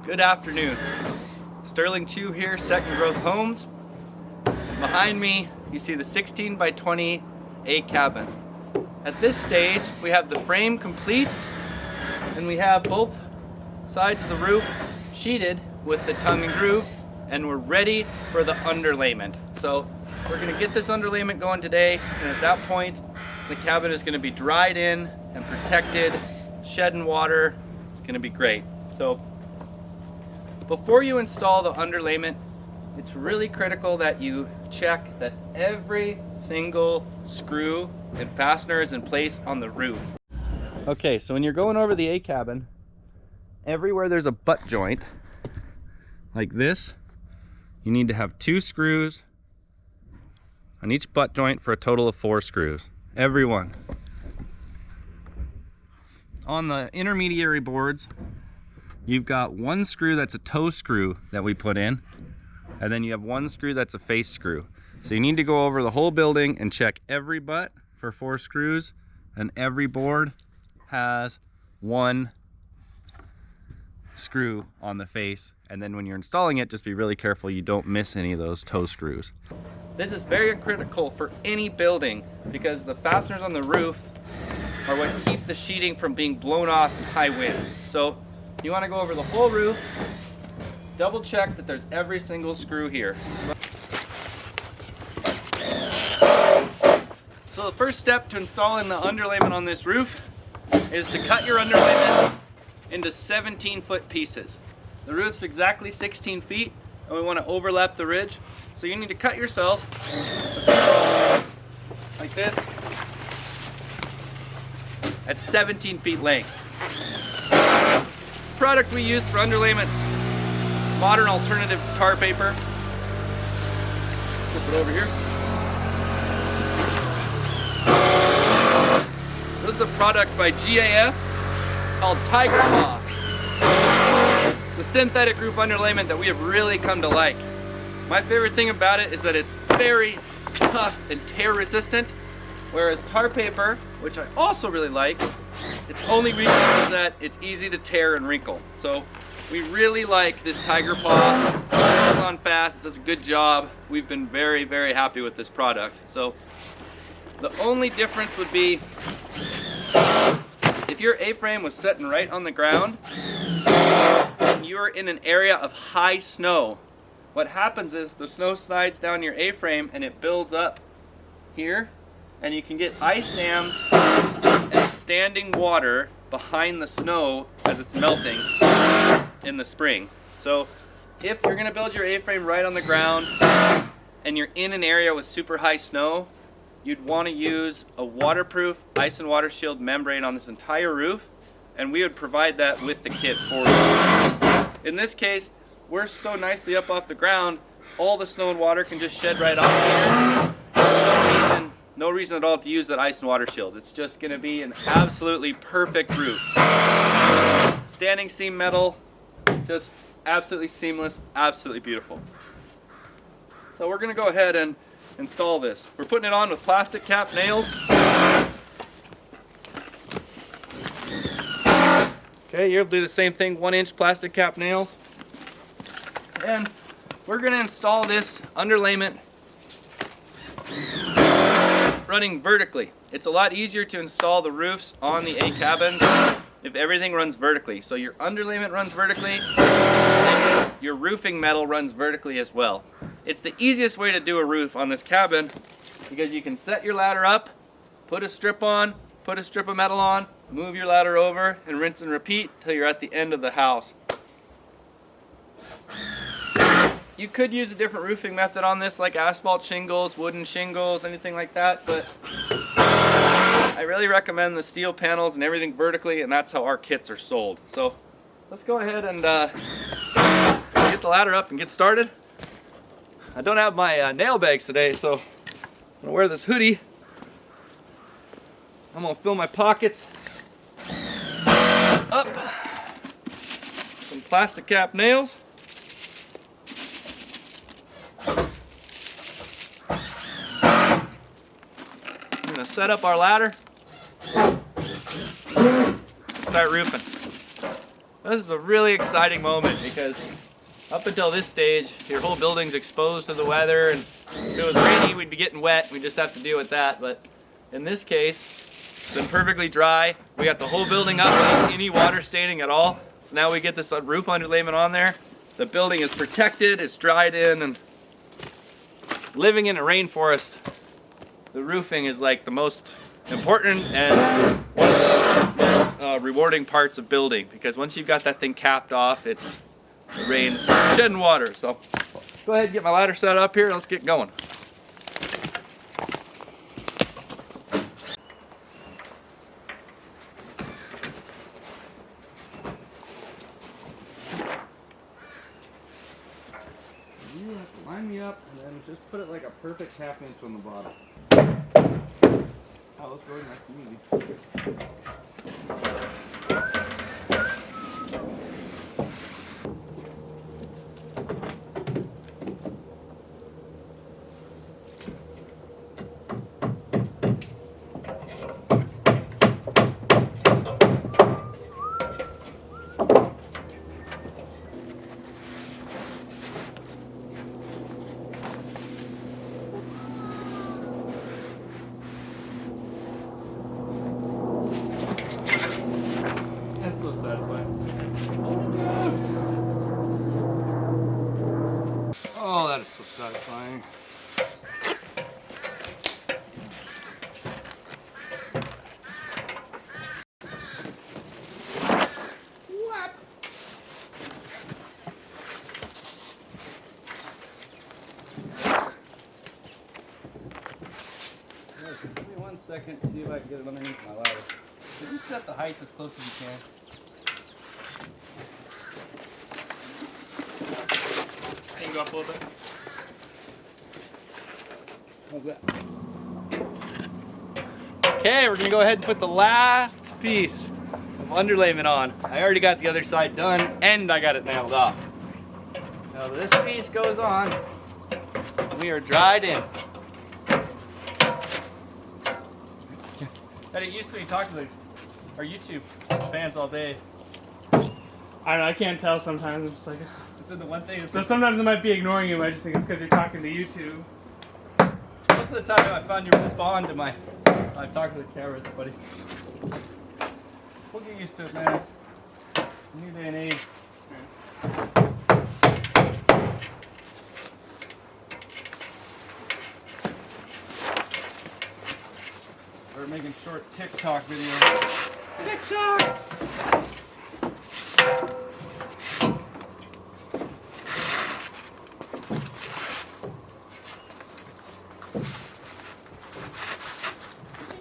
Good afternoon. Sterling Chu here, Second Growth Homes. Behind me, you see the 16 by 20 A cabin. At this stage, we have the frame complete and we have both sides of the roof sheeted with the tongue and groove, and we're ready for the underlayment. So we're gonna get this underlayment going today, and at that point, the cabin is gonna be dried in and protected, shedding water. It's gonna be great. So before you install the underlayment, it's really critical that you check that every single screw and fastener is in place on the roof. Okay, so when you're going over the A cabin, everywhere there's a butt joint, like this, you need to have 2 screws on each butt joint for a total of 4 screws. Every one. On the intermediary boards, you've got 1 screw that's a toe screw that we put in, and then you have 1 screw that's a face screw. So you need to go over the whole building and check every butt for 4 screws, and every board has 1 screw on the face. And then when you're installing it, just be really careful you don't miss any of those toe screws. This is very critical for any building because the fasteners on the roof are what keep the sheeting from being blown off in high winds. So you want to go over the whole roof, double check that there's every single screw here. So the first step to installing the underlayment on this roof is to cut your underlayment into 17-foot pieces. The roof's exactly 16 feet and we want to overlap the ridge. So you need to cut yourself like this at 17 feet length. Product we use for underlayment's modern alternative to tar paper. Flip it over here. This is a product by GAF called Tiger Paw. It's a synthetic roof underlayment that we have really come to like. My favorite thing about it is that it's very tough and tear resistant, whereas tar paper, which I also really like, its only weakness is that it's easy to tear and wrinkle. So we really like this Tiger Paw. It goes on fast, it does a good job. We've been very, very happy with this product. So the only difference would be if your A-frame was sitting right on the ground and you are in an area of high snow, what happens is the snow slides down your A-frame and it builds up here, and you can get ice dams and standing water behind the snow as it's melting in the spring. So if you're gonna build your A-frame right on the ground and you're in an area with super high snow, you'd want to use a waterproof ice and water shield membrane on this entire roof, and we would provide that with the kit for you. In this case, we're so nicely up off the ground, all the snow and water can just shed right off here. No reason at all to use that ice and water shield. It's just going to be an absolutely perfect roof. Standing seam metal, just absolutely seamless, absolutely beautiful. So we're going to go ahead and install this. We're putting it on with plastic cap nails. Okay, you'll do the same thing, 1-inch plastic cap nails. And we're going to install this underlayment running vertically. It's a lot easier to install the roofs on the A cabins if everything runs vertically. So your underlayment runs vertically, and your roofing metal runs vertically as well. It's the easiest way to do a roof on this cabin because you can set your ladder up, put a strip on, put a strip of metal on, move your ladder over, and rinse and repeat till you're at the end of the house. You could use a different roofing method on this, like asphalt shingles, wooden shingles, anything like that, but I really recommend the steel panels and everything vertically, and that's how our kits are sold. So let's go ahead and get the ladder up and get started. I don't have my nail bags today, so I'm gonna wear this hoodie. I'm gonna fill my pockets up. Some plastic cap nails. I'm gonna set up our ladder. Start roofing. This is a really exciting moment because up until this stage, your whole building's exposed to the weather, and if it was rainy, we'd be getting wet. We just have to deal with that. But in this case, it's been perfectly dry. We got the whole building up without any water staining at all. So now we get this roof underlayment on there. The building is protected, it's dried in, and living in a rainforest, the roofing is like the most important and one of the most rewarding parts of building, because once you've got that thing capped off, the rain's shedding water. So go ahead and get my ladder set up here, let's get going. You have to line me up and then just put it like a perfect ½ inch on the bottom. Oh, let's go nice and easy. That's so satisfying. Oh, that is so satisfying. What? Give me 1 second to see if I can get it underneath my ladder. So just set the height as close as you can. Can you go up a little bit? How's that? Okay, we're gonna go ahead and put the last piece of underlayment on. I already got the other side done and I got it nailed off. Now this piece goes on. We are dried in. But it used to be talking to our YouTube fans all day. I don't know, I can't tell sometimes. It's like, It's in the one thing. so sometimes I might be ignoring you, but I just think it's because you're talking to YouTube. Most of the time I found you respond to my I'm talking to the cameras, buddy. We'll get used to it, man. New day and age. Start making short TikTok videos. TikTok!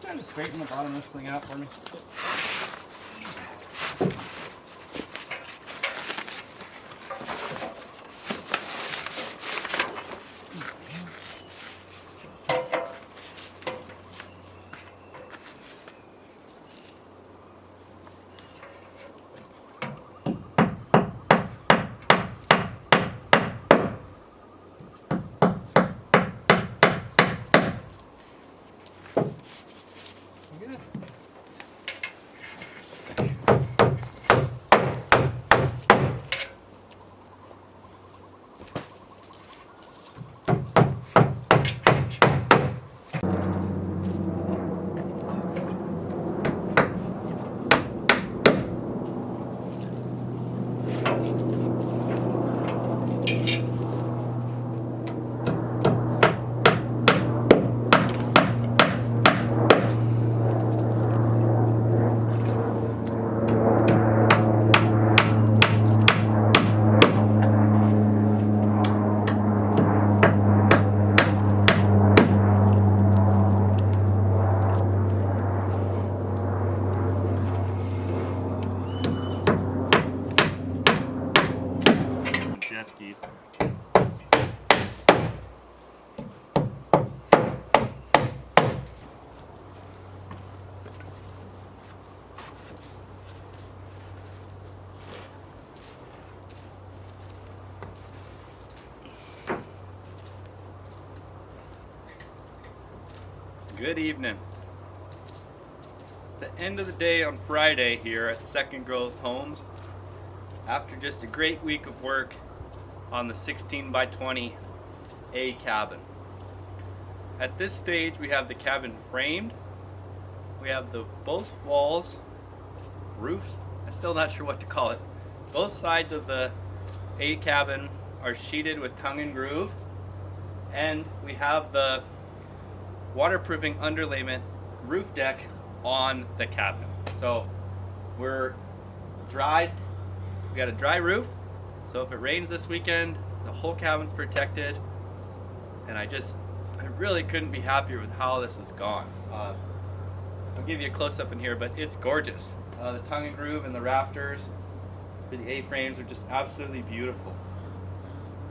Trying to straighten the bottom of this thing out for me. Good. Jet skis. Good evening. It's the end of the day on Friday here at Second Growth Homes. after just a great week of work on the 16 by 20 A cabin. At this stage, we have the cabin framed. We have both walls, roofs, I'm still not sure what to call it. Both sides of the A cabin are sheeted with tongue and groove, and we have the waterproofing underlayment roof deck on the cabin. So we're dried, we got a dry roof, so if it rains this weekend, the whole cabin's protected, and I really couldn't be happier with how this has gone. I'll give you a close-up in here, but it's gorgeous. The tongue and groove and the rafters for the A-frames are just absolutely beautiful.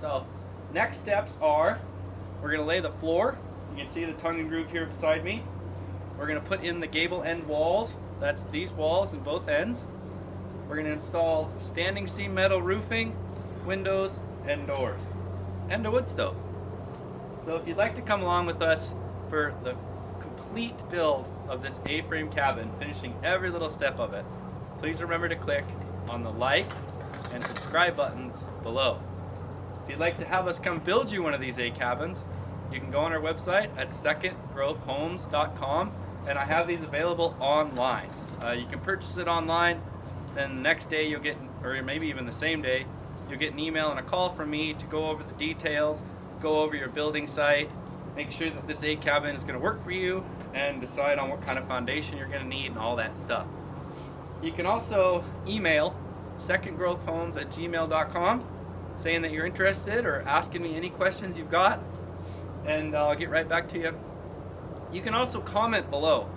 So next steps are, we're going to lay the floor. You can see the tongue and groove here beside me. We're going to put in the gable end walls. That's these walls in both ends. We're going to install standing seam metal roofing, windows, and doors, and a wood stove. So if you'd like to come along with us for the complete build of this A-frame cabin, finishing every little step of it, please remember to click on the like and subscribe buttons below. If you'd like to have us come build you one of these A cabins, you can go on our website at secondgrowthhomes.com, and I have these available online. You can purchase it online, then the next day you'll get, or maybe even the same day, you'll get an email and a call from me to go over the details, go over your building site, make sure that this A cabin is going to work for you, and decide on what kind of foundation you're going to need and all that stuff. You can also email secondgrowthhomes@gmail.com saying that you're interested or asking me any questions you've got, and I'll get right back to you. You can also comment below,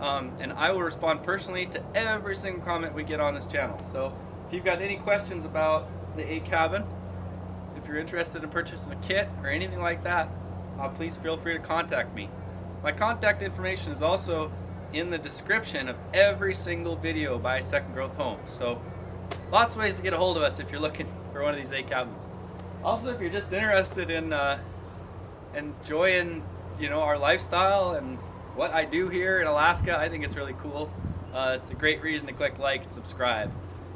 and I will respond personally to every single comment we get on this channel. So if you've got any questions about the A cabin, if you're interested in purchasing a kit or anything like that, please feel free to contact me. My contact information is also in the description of every single video by Second Growth Homes. So lots of ways to get a hold of us if you're looking for one of these A cabins. Also, if you're just interested in enjoying, our lifestyle and what I do here in Alaska, I think it's really cool. It's a great reason to click like and subscribe.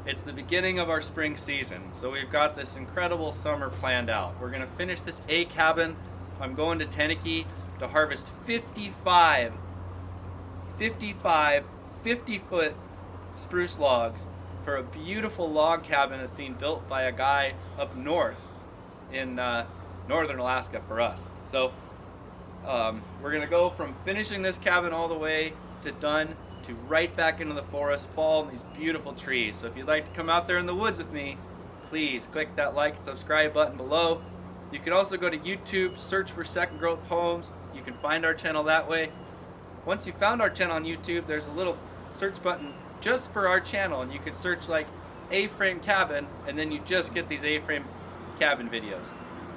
It's the beginning of our spring season, so we've got this incredible summer planned out. We're going to finish this A cabin. I'm going to Teneke to harvest 55 50-foot spruce logs for a beautiful log cabin that's being built by a guy up north in northern Alaska for us. So we're going to go from finishing this cabin all the way to done to right back into the forest, fall in these beautiful trees. So if you'd like to come out there in the woods with me, please click that like and subscribe button below. You can also go to YouTube, search for Second Growth Homes. You can find our channel that way. Once you found our channel on YouTube, there's a little search button just for our channel, and you can search like A-frame cabin, and then you just get these A-frame cabin videos.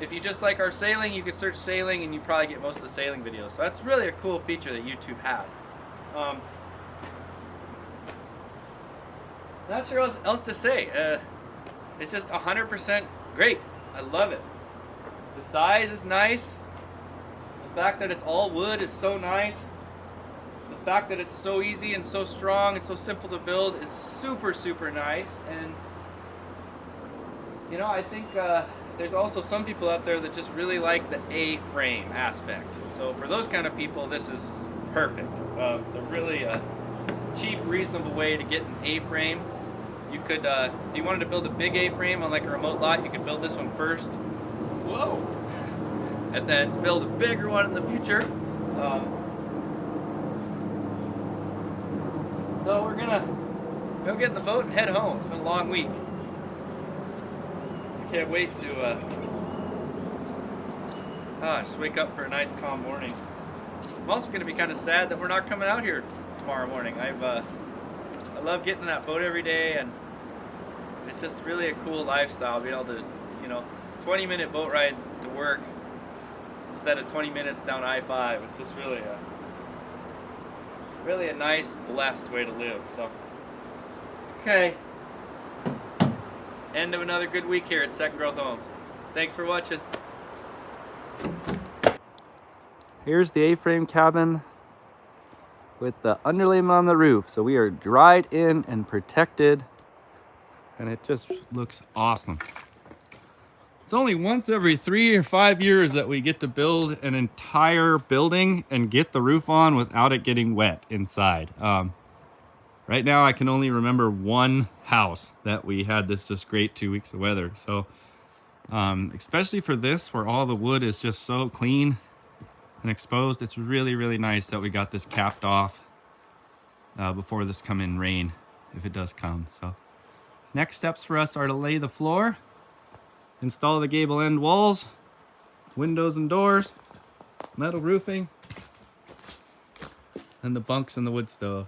If you just like our sailing, you can search sailing, and you probably get most of the sailing videos. So that's really a cool feature that YouTube has. Not sure what else to say. It's just 100% great. I love it. The size is nice. The fact that it's all wood is so nice. The fact that it's so easy and so strong and so simple to build is super, super nice. And I think there's also some people out there that just really like the A-frame aspect. So for those kind of people, this is perfect. It's a really cheap, reasonable way to get an A-frame. You could, if you wanted to build a big A-frame on like a remote lot, you could build this one first. Whoa! And then build a bigger one in the future. So we're gonna go get in the boat and head home. It's been a long week. I can't wait to just wake up for a nice calm morning. I'm also gonna be kind of sad that we're not coming out here tomorrow morning. I love getting in that boat every day, and it's just really a cool lifestyle, being able to, 20-minute boat ride to work instead of 20 minutes down I-5. It's just really a nice, blessed way to live. So, okay. End of another good week here at Second Growth Homes. Thanks for watching. Here's the A-frame cabin with the underlayment on the roof. So we are dried in and protected and it just looks awesome. It's only once every 3 or 5 years that we get to build an entire building and get the roof on without it getting wet inside. Right now I can only remember one house that we had this just great 2 weeks of weather. So especially for this, where all the wood is just so clean and exposed, it's really, really nice that we got this capped off before this come in rain, if it does come. So next steps for us are to lay the floor, install the gable end walls, windows and doors, metal roofing, and the bunks and the wood stove.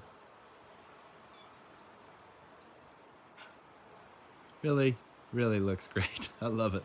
Really, really looks great. I love it.